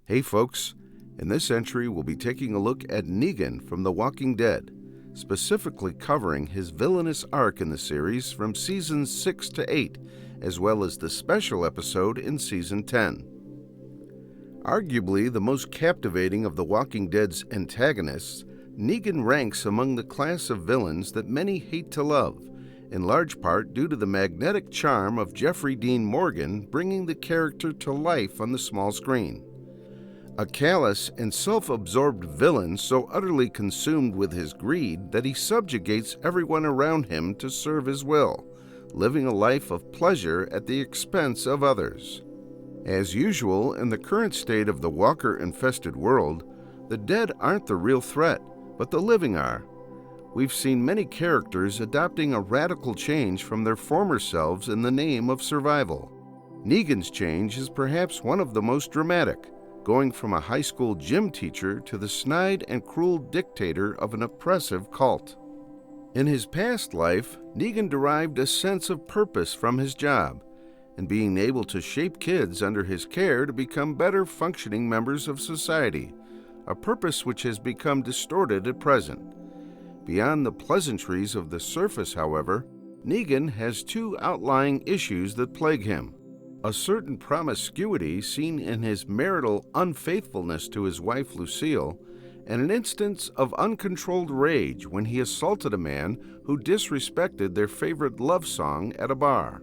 Hey folks, in this entry we'll be taking a look at Negan from The Walking Dead, specifically covering his villainous arc in the series from seasons 6 to 8, as well as the special episode in season 10. Arguably the most captivating of The Walking Dead's antagonists, Negan ranks among the class of villains that many hate to love, in large part due to the magnetic charm of Jeffrey Dean Morgan bringing the character to life on the small screen. A callous and self-absorbed villain so utterly consumed with his greed that he subjugates everyone around him to serve his will, living a life of pleasure at the expense of others. As usual, in the current state of the walker-infested world, the dead aren't the real threat, but the living are. We've seen many characters adopting a radical change from their former selves in the name of survival. Negan's change is perhaps one of the most dramatic, going from a high school gym teacher to the snide and cruel dictator of an oppressive cult. In his past life, Negan derived a sense of purpose from his job, and being able to shape kids under his care to become better functioning members of society, a purpose which has become distorted at present. Beyond the pleasantries of the surface, however, Negan has two outlying issues that plague him. A certain promiscuity seen in his marital unfaithfulness to his wife Lucille, and an instance of uncontrolled rage when he assaulted a man who disrespected their favorite love song at a bar.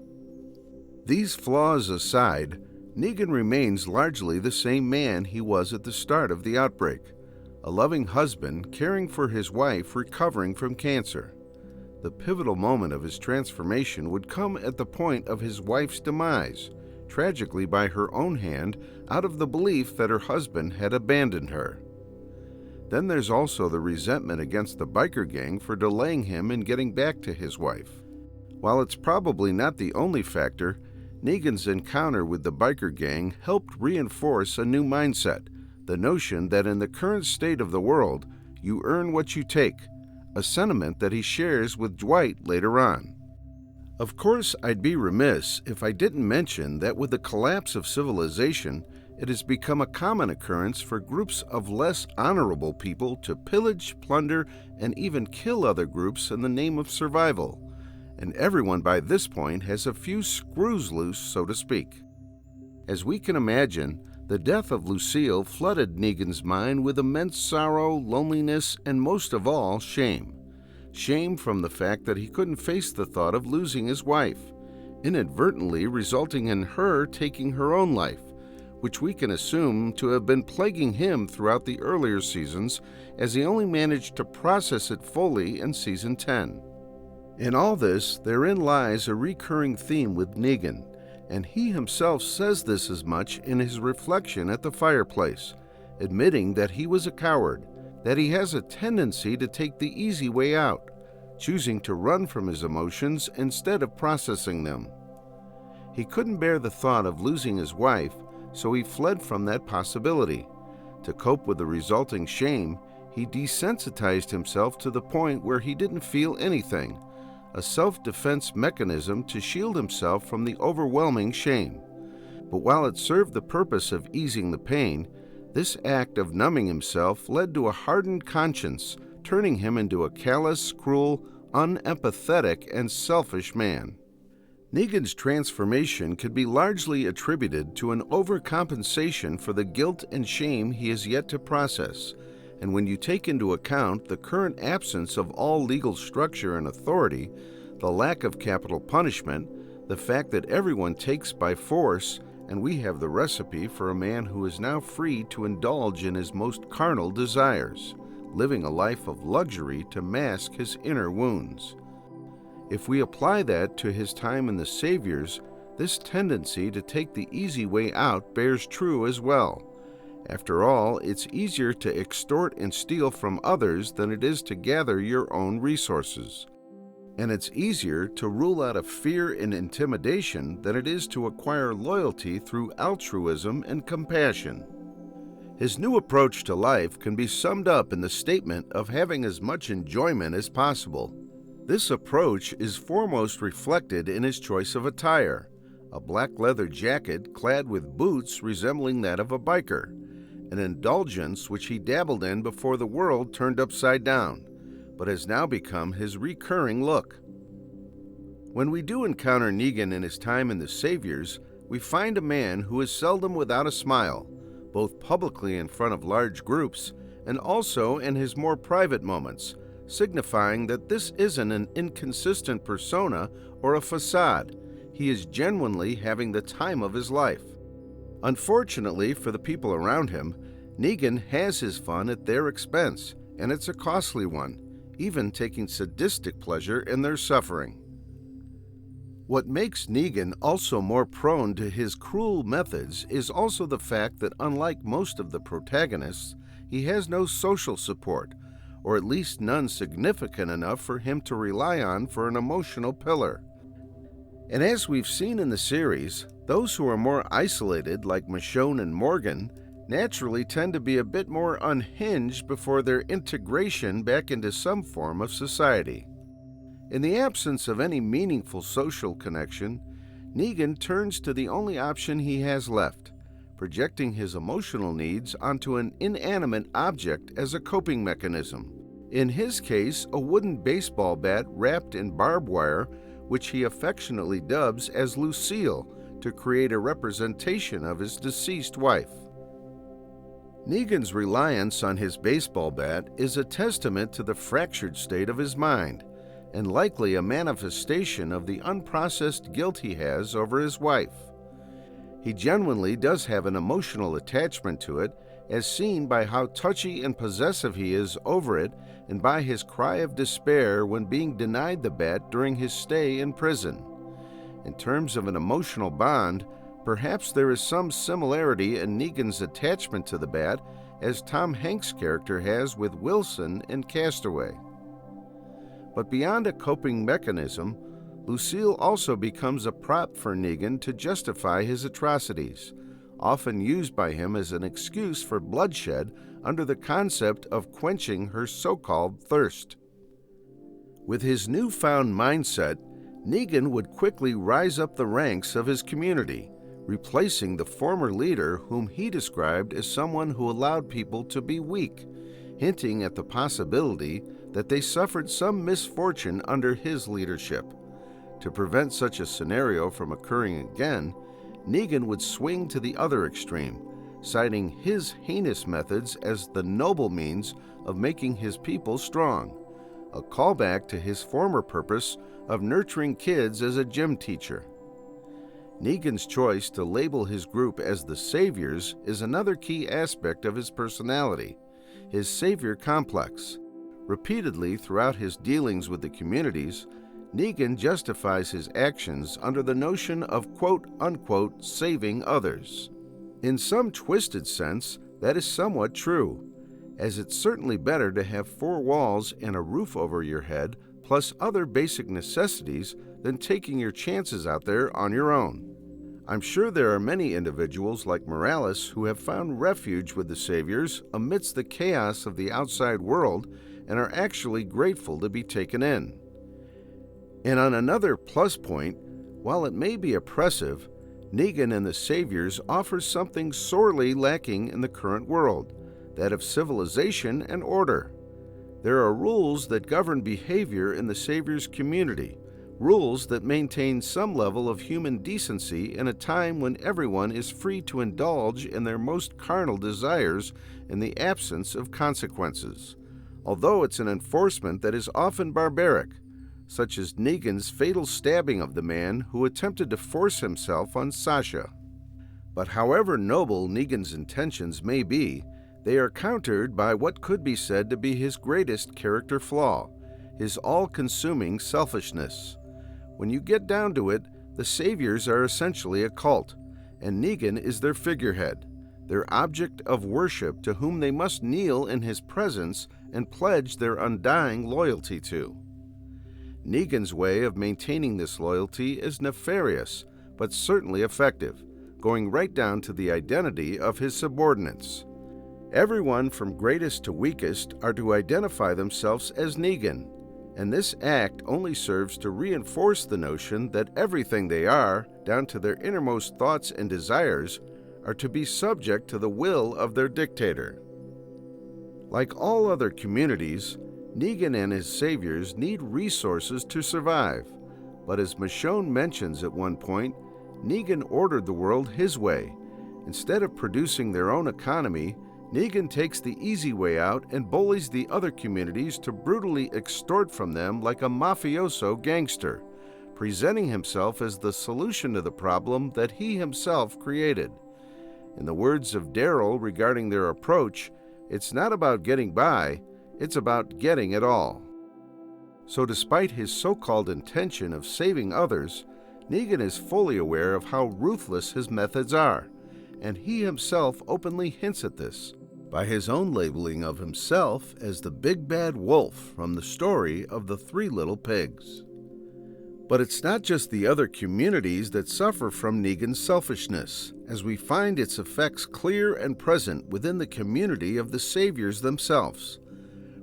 These flaws aside, Negan remains largely the same man he was at the start of the outbreak, a loving husband caring for his wife recovering from cancer. The pivotal moment of his transformation would come at the point of his wife's demise, tragically by her own hand, out of the belief that her husband had abandoned her. Then there's also the resentment against the biker gang for delaying him in getting back to his wife. While it's probably not the only factor, Negan's encounter with the biker gang helped reinforce a new mindset, the notion that in the current state of the world, you earn what you take, a sentiment that he shares with Dwight later on. Of course, I'd be remiss if I didn't mention that with the collapse of civilization, it has become a common occurrence for groups of less honorable people to pillage, plunder, and even kill other groups in the name of survival. And everyone by this point has a few screws loose, so to speak. As we can imagine, the death of Lucille flooded Negan's mind with immense sorrow, loneliness, and most of all, shame. Shame from the fact that he couldn't face the thought of losing his wife, inadvertently resulting in her taking her own life, which we can assume to have been plaguing him throughout the earlier seasons, as he only managed to process it fully in season 10. In all this, therein lies a recurring theme with Negan, and he himself says this as much in his reflection at the fireplace, admitting that he was a coward, that he has a tendency to take the easy way out, choosing to run from his emotions instead of processing them. He couldn't bear the thought of losing his wife, so he fled from that possibility. To cope with the resulting shame, he desensitized himself to the point where he didn't feel anything, a self-defense mechanism to shield himself from the overwhelming shame. But while it served the purpose of easing the pain, this act of numbing himself led to a hardened conscience, turning him into a callous, cruel, unempathetic, and selfish man. Negan's transformation could be largely attributed to an overcompensation for the guilt and shame he has yet to process, and when you take into account the current absence of all legal structure and authority, the lack of capital punishment, the fact that everyone takes by force, and we have the recipe for a man who is now free to indulge in his most carnal desires, living a life of luxury to mask his inner wounds. If we apply that to his time in the Saviors, this tendency to take the easy way out bears true as well. After all, it's easier to extort and steal from others than it is to gather your own resources. And it's easier to rule out of fear and intimidation than it is to acquire loyalty through altruism and compassion. His new approach to life can be summed up in the statement of having as much enjoyment as possible. This approach is foremost reflected in his choice of attire, a black leather jacket clad with boots resembling that of a biker, an indulgence which he dabbled in before the world turned upside down, but has now become his recurring look. When we do encounter Negan in his time in The Saviors, we find a man who is seldom without a smile, both publicly in front of large groups and also in his more private moments, signifying that this isn't an inconsistent persona or a facade. He is genuinely having the time of his life. Unfortunately for the people around him, Negan has his fun at their expense, and it's a costly one, even taking sadistic pleasure in their suffering. What makes Negan also more prone to his cruel methods is also the fact that unlike most of the protagonists, he has no social support, or at least none significant enough for him to rely on for an emotional pillar. And as we've seen in the series, those who are more isolated, like Michonne and Morgan, naturally tend to be a bit more unhinged before their integration back into some form of society. In the absence of any meaningful social connection, Negan turns to the only option he has left, projecting his emotional needs onto an inanimate object as a coping mechanism. In his case, a wooden baseball bat wrapped in barbed wire, which he affectionately dubs as Lucille to create a representation of his deceased wife. Negan's reliance on his baseball bat is a testament to the fractured state of his mind, and likely a manifestation of the unprocessed guilt he has over his wife. He genuinely does have an emotional attachment to it, as seen by how touchy and possessive he is over it and by his cry of despair when being denied the bat during his stay in prison. In terms of an emotional bond, perhaps there is some similarity in Negan's attachment to the bat as Tom Hanks' character has with Wilson in Castaway. But beyond a coping mechanism, Lucille also becomes a prop for Negan to justify his atrocities, often used by him as an excuse for bloodshed under the concept of quenching her so-called thirst. With his newfound mindset, Negan would quickly rise up the ranks of his community, replacing the former leader whom he described as someone who allowed people to be weak, hinting at the possibility that they suffered some misfortune under his leadership. To prevent such a scenario from occurring again, Negan would swing to the other extreme, citing his heinous methods as the noble means of making his people strong, a callback to his former purpose of nurturing kids as a gym teacher. Negan's choice to label his group as the Saviors is another key aspect of his personality, his savior complex. Repeatedly throughout his dealings with the communities, Negan justifies his actions under the notion of quote-unquote saving others. In some twisted sense, that is somewhat true, as it's certainly better to have 4 walls and a roof over your head plus other basic necessities than taking your chances out there on your own. I'm sure there are many individuals like Morales who have found refuge with the Saviors amidst the chaos of the outside world and are actually grateful to be taken in. And on another plus point, while it may be oppressive, Negan and the Saviors offers something sorely lacking in the current world, that of civilization and order. There are rules that govern behavior in the Saviors' community, rules that maintain some level of human decency in a time when everyone is free to indulge in their most carnal desires in the absence of consequences, although it's an enforcement that is often barbaric, such as Negan's fatal stabbing of the man who attempted to force himself on Sasha. But however noble Negan's intentions may be, they are countered by what could be said to be his greatest character flaw, his all-consuming selfishness. When you get down to it, the Saviors are essentially a cult, and Negan is their figurehead, their object of worship to whom they must kneel in his presence and pledge their undying loyalty to. Negan's way of maintaining this loyalty is nefarious, but certainly effective, going right down to the identity of his subordinates. Everyone from greatest to weakest are to identify themselves as Negan, and this act only serves to reinforce the notion that everything they are, down to their innermost thoughts and desires, are to be subject to the will of their dictator. Like all other communities, Negan and his saviors need resources to survive, but as Michonne mentions at one point, Negan ordered the world his way. Instead of producing their own economy, Negan takes the easy way out and bullies the other communities to brutally extort from them like a mafioso gangster, presenting himself as the solution to the problem that he himself created. In the words of Daryl regarding their approach, it's not about getting by, it's about getting it all. So despite his so-called intention of saving others, Negan is fully aware of how ruthless his methods are, and he himself openly hints at this by his own labeling of himself as the big bad wolf from the story of the Three Little Pigs. But it's not just the other communities that suffer from Negan's selfishness, as we find its effects clear and present within the community of the Saviors themselves.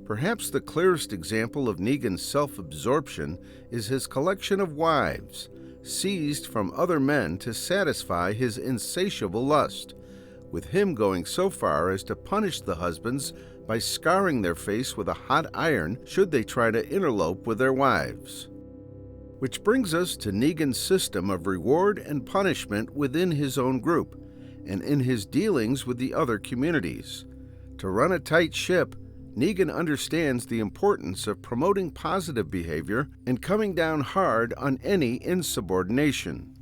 Perhaps the clearest example of Negan's self-absorption is his collection of wives, seized from other men to satisfy his insatiable lust, with him going so far as to punish the husbands by scarring their face with a hot iron should they try to interlope with their wives. Which brings us to Negan's system of reward and punishment within his own group, and in his dealings with the other communities. To run a tight ship, Negan understands the importance of promoting positive behavior and coming down hard on any insubordination.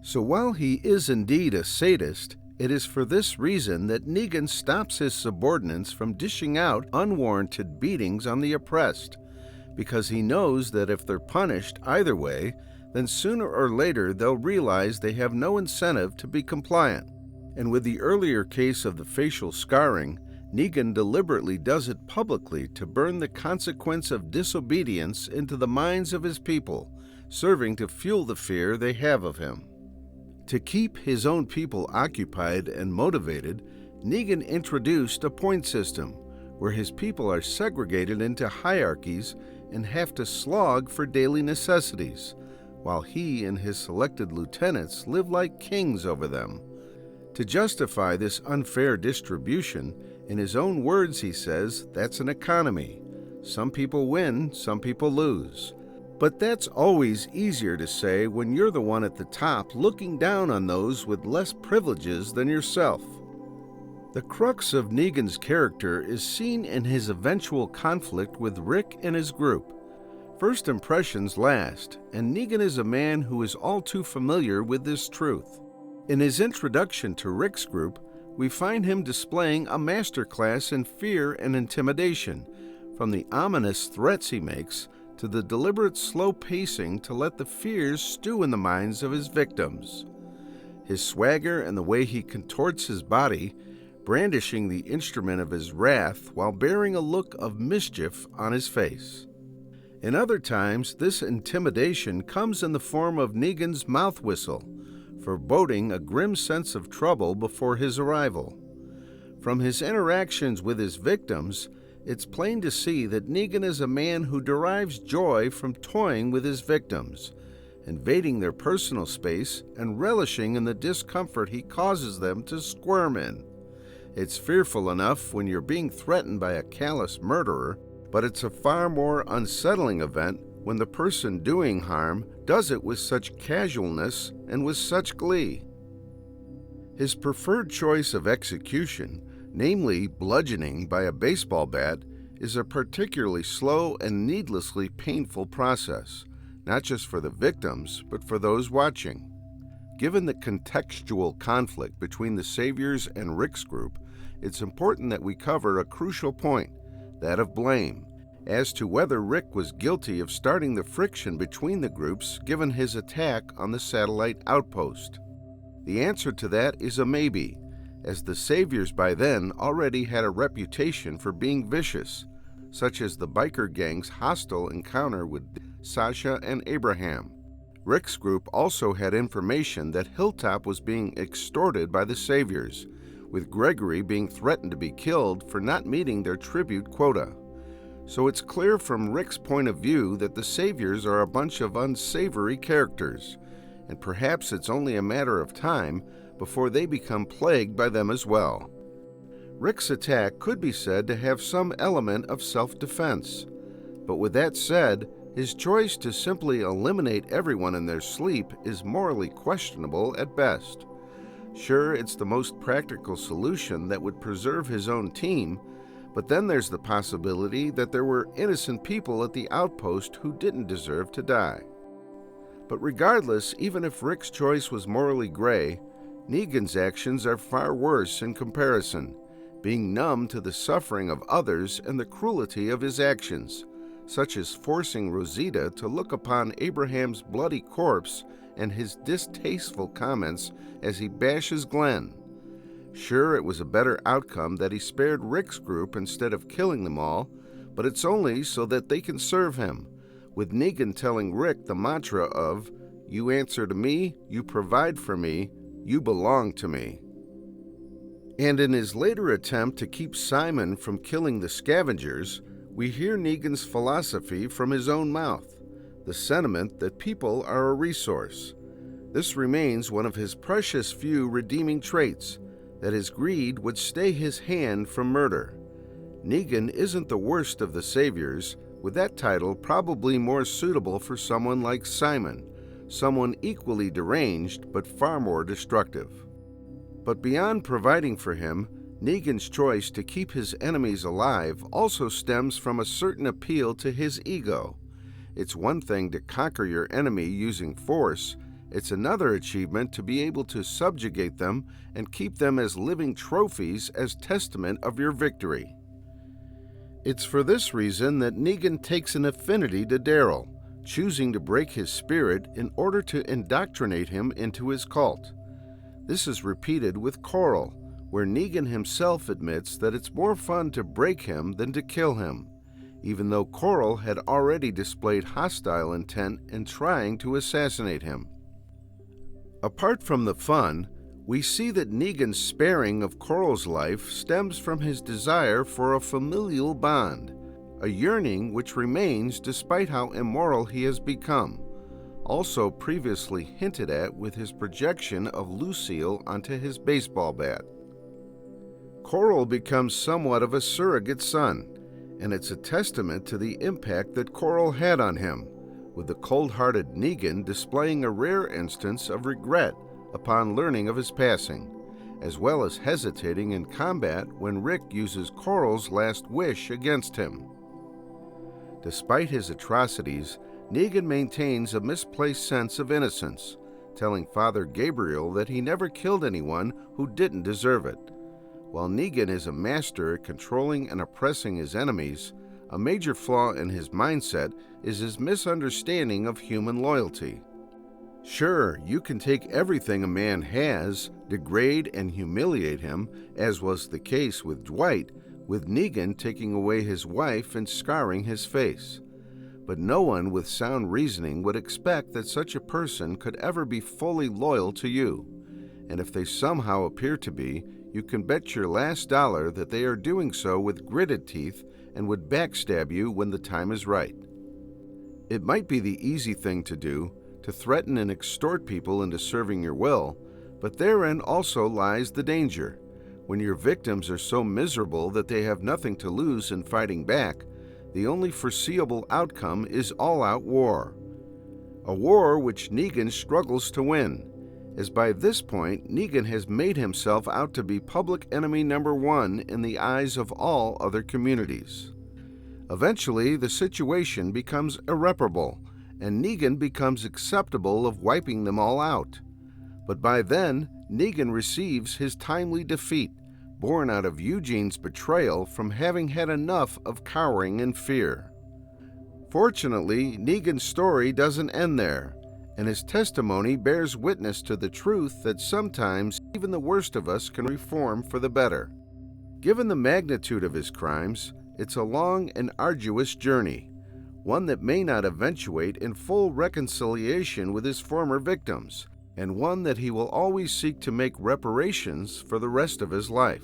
So while he is indeed a sadist, it is for this reason that Negan stops his subordinates from dishing out unwarranted beatings on the oppressed, because he knows that if they're punished either way, then sooner or later they'll realize they have no incentive to be compliant. And with the earlier case of the facial scarring, Negan deliberately does it publicly to burn the consequence of disobedience into the minds of his people, serving to fuel the fear they have of him. To keep his own people occupied and motivated, Negan introduced a point system, where his people are segregated into hierarchies and have to slog for daily necessities, while he and his selected lieutenants live like kings over them. To justify this unfair distribution, in his own words he says that's an economy. Some people win, some people lose. But that's always easier to say when you're the one at the top looking down on those with less privileges than yourself. The crux of Negan's character is seen in his eventual conflict with Rick and his group. First impressions last, and Negan is a man who is all too familiar with this truth. In his introduction to Rick's group, we find him displaying a masterclass in fear and intimidation, from the ominous threats he makes to the deliberate slow pacing to let the fears stew in the minds of his victims. His swagger and the way he contorts his body, brandishing the instrument of his wrath while bearing a look of mischief on his face. In other times, this intimidation comes in the form of Negan's mouth whistle, foreboding a grim sense of trouble before his arrival. From his interactions with his victims, it's plain to see that Negan is a man who derives joy from toying with his victims, invading their personal space and relishing in the discomfort he causes them to squirm in. It's fearful enough when you're being threatened by a callous murderer, but it's a far more unsettling event when the person doing harm does it with such casualness and with such glee. His preferred choice of execution, namely bludgeoning by a baseball bat, is a particularly slow and needlessly painful process, not just for the victims, but for those watching. Given the contextual conflict between the Saviors and Rick's group, it's important that we cover a crucial point, that of blame, as to whether Rick was guilty of starting the friction between the groups given his attack on the satellite outpost. The answer to that is a maybe, as the Saviors by then already had a reputation for being vicious, such as the biker gang's hostile encounter with Sasha and Abraham. Rick's group also had information that Hilltop was being extorted by the Saviors, with Gregory being threatened to be killed for not meeting their tribute quota. So it's clear from Rick's point of view that the Saviors are a bunch of unsavory characters, and perhaps it's only a matter of time before they become plagued by them as well. Rick's attack could be said to have some element of self-defense, but with that said, his choice to simply eliminate everyone in their sleep is morally questionable at best. Sure, it's the most practical solution that would preserve his own team, but then there's the possibility that there were innocent people at the outpost who didn't deserve to die. But regardless, even if Rick's choice was morally gray, Negan's actions are far worse in comparison, being numb to the suffering of others and the cruelty of his actions, such as forcing Rosita to look upon Abraham's bloody corpse and his distasteful comments as he bashes Glenn. Sure, it was a better outcome that he spared Rick's group instead of killing them all, but it's only so that they can serve him, with Negan telling Rick the mantra of, "You answer to me, you provide for me, you belong to me." And in his later attempt to keep Simon from killing the scavengers, we hear Negan's philosophy from his own mouth, the sentiment that people are a resource. This remains one of his precious few redeeming traits, that his greed would stay his hand from murder. Negan isn't the worst of the saviors, with that title probably more suitable for someone like Simon, someone equally deranged but far more destructive. But beyond providing for him, Negan's choice to keep his enemies alive also stems from a certain appeal to his ego. It's one thing to conquer your enemy using force, it's another achievement to be able to subjugate them and keep them as living trophies as testament of your victory. It's for this reason that Negan takes an affinity to Daryl, choosing to break his spirit in order to indoctrinate him into his cult. This is repeated with Coral, where Negan himself admits that it's more fun to break him than to kill him, even though Coral had already displayed hostile intent in trying to assassinate him. Apart from the fun, we see that Negan's sparing of Coral's life stems from his desire for a familial bond, a yearning which remains despite how immoral he has become, also previously hinted at with his projection of Lucille onto his baseball bat. Coral becomes somewhat of a surrogate son, and it's a testament to the impact that Coral had on him, with the cold-hearted Negan displaying a rare instance of regret upon learning of his passing, as well as hesitating in combat when Rick uses Coral's last wish against him. Despite his atrocities, Negan maintains a misplaced sense of innocence, telling Father Gabriel that he never killed anyone who didn't deserve it. While Negan is a master at controlling and oppressing his enemies, a major flaw in his mindset is his misunderstanding of human loyalty. Sure, you can take everything a man has, degrade and humiliate him, as was the case with Dwight, with Negan taking away his wife and scarring his face. But no one with sound reasoning would expect that such a person could ever be fully loyal to you. And if they somehow appear to be, you can bet your last dollar that they are doing so with gritted teeth and would backstab you when the time is right. It might be the easy thing to do, to threaten and extort people into serving your will, but therein also lies the danger. When your victims are so miserable that they have nothing to lose in fighting back, the only foreseeable outcome is all-out war. A war which Negan struggles to win, as by this point Negan has made himself out to be public enemy number one in the eyes of all other communities. Eventually, the situation becomes irreparable, and Negan becomes acceptable of wiping them all out. But by then, Negan receives his timely defeat, born out of Eugene's betrayal from having had enough of cowering in fear. Fortunately, Negan's story doesn't end there, and his testimony bears witness to the truth that sometimes even the worst of us can reform for the better. Given the magnitude of his crimes, it's a long and arduous journey, one that may not eventuate in full reconciliation with his former victims, and one that he will always seek to make reparations for the rest of his life.